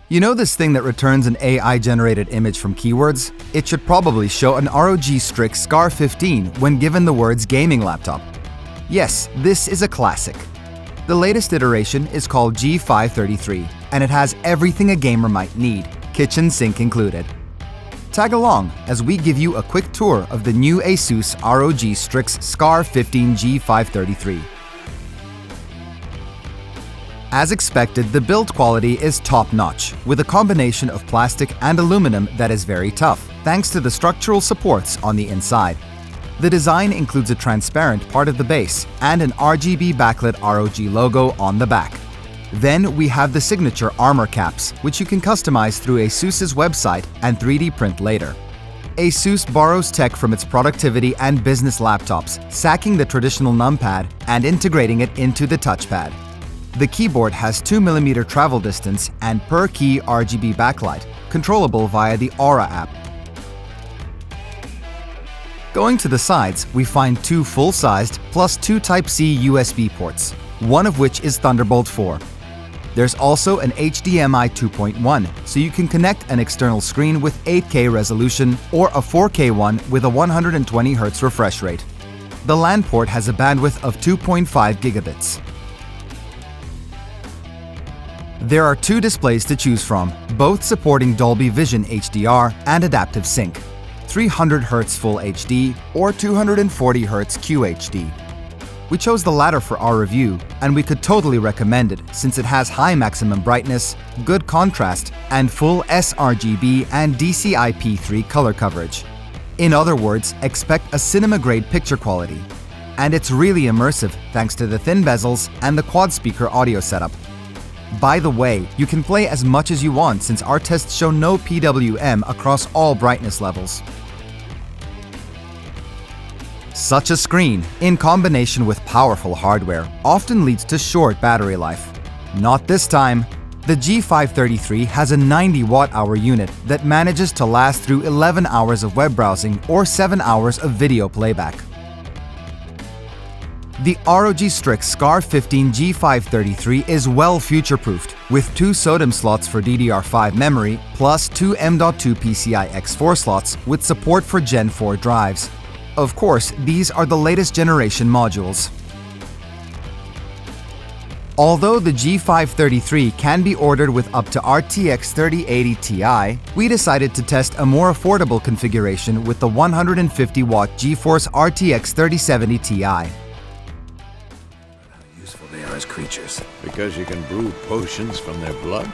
You know this thing that returns an AI-generated image from keywords? It should probably show an ROG Strix SCAR 15 when given the words gaming laptop. Yes, this is a classic. The latest iteration is called G533, and it has everything a gamer might need, kitchen sink included. Tag along as we give you a quick tour of the new ASUS ROG Strix SCAR 15 G533. As expected, the build quality is top-notch, with a combination of plastic and aluminum that is very tough, thanks to the structural supports on the inside. The design includes a transparent part of the base and an RGB backlit ROG logo on the back. Then we have the signature armor caps, which you can customize through ASUS's website and 3D print later. ASUS borrows tech from its productivity and business laptops, sacking the traditional numpad and integrating it into the touchpad. The keyboard has 2mm travel distance and per-key RGB backlight, controllable via the Aura app. Going to the sides, we find two full-sized plus two Type-C USB ports, one of which is Thunderbolt 4. There's also an HDMI 2.1, so you can connect an external screen with 8K resolution or a 4K one with a 120Hz refresh rate. The LAN port has a bandwidth of 2.5 gigabits. There are two displays to choose from, both supporting Dolby Vision HDR and Adaptive Sync, 300Hz Full HD or 240Hz QHD. We chose the latter for our review, and we could totally recommend it since it has high maximum brightness, good contrast, and full sRGB and DCI-P3 color coverage. In other words, expect a cinema-grade picture quality. And it's really immersive thanks to the thin bezels and the quad-speaker audio setup. By the way, you can play as much as you want since our tests show no PWM across all brightness levels. Such a screen, in combination with powerful hardware, often leads to short battery life. Not this time. The G533 has a 90 watt-hour unit that manages to last through 11 hours of web browsing or 7 hours of video playback. The ROG Strix SCAR 15 G533 is well future-proofed, with two SODIMM slots for DDR5 memory, plus two M.2 PCIe X4 slots with support for Gen4 drives. Of course, these are the latest generation modules. Although the G533 can be ordered with up to RTX 3080 Ti, we decided to test a more affordable configuration with the 150-watt GeForce RTX 3070 Ti. They are as creatures. Because you can brew potions from their blood?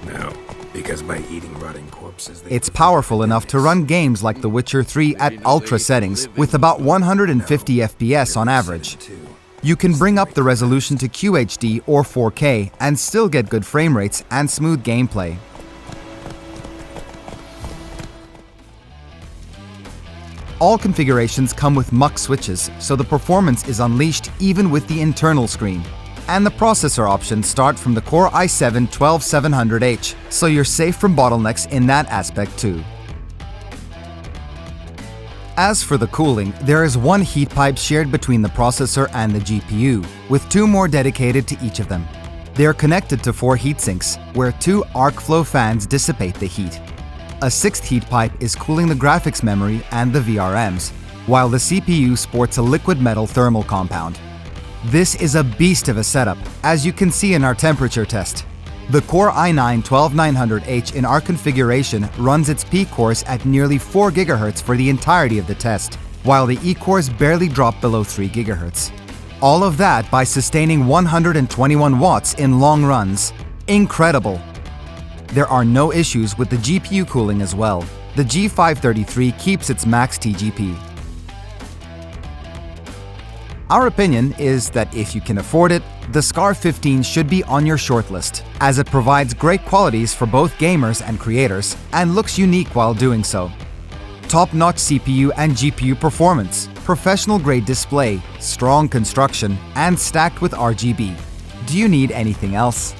No, because by eating rotting corpses... It's powerful enough to run games like The Witcher 3 at ultra settings with about 150 FPS on average. You can bring up the resolution to QHD or 4K and still get good frame rates and smooth gameplay. All configurations come with MUX switches, so the performance is unleashed even with the internal screen. And the processor options start from the Core i7-12700H, so you're safe from bottlenecks in that aspect too. As for the cooling, there is one heat pipe shared between the processor and the GPU, with two more dedicated to each of them. They are connected to 4 heatsinks, where 2 arc flow fans dissipate the heat. A 6th heat pipe is cooling the graphics memory and the VRMs, while the CPU sports a liquid metal thermal compound. This is a beast of a setup, as you can see in our temperature test. The Core i9-12900H in our configuration runs its peak cores at nearly 4 GHz for the entirety of the test, while the E-cores barely drop below 3 GHz. All of that by sustaining 121 watts in long runs. Incredible! There are no issues with the GPU cooling as well. The G533 keeps its max TGP. Our opinion is that if you can afford it, the SCAR 15 should be on your shortlist, as it provides great qualities for both gamers and creators and looks unique while doing so. Top-notch CPU and GPU performance, professional-grade display, strong construction, and stacked with RGB. Do you need anything else?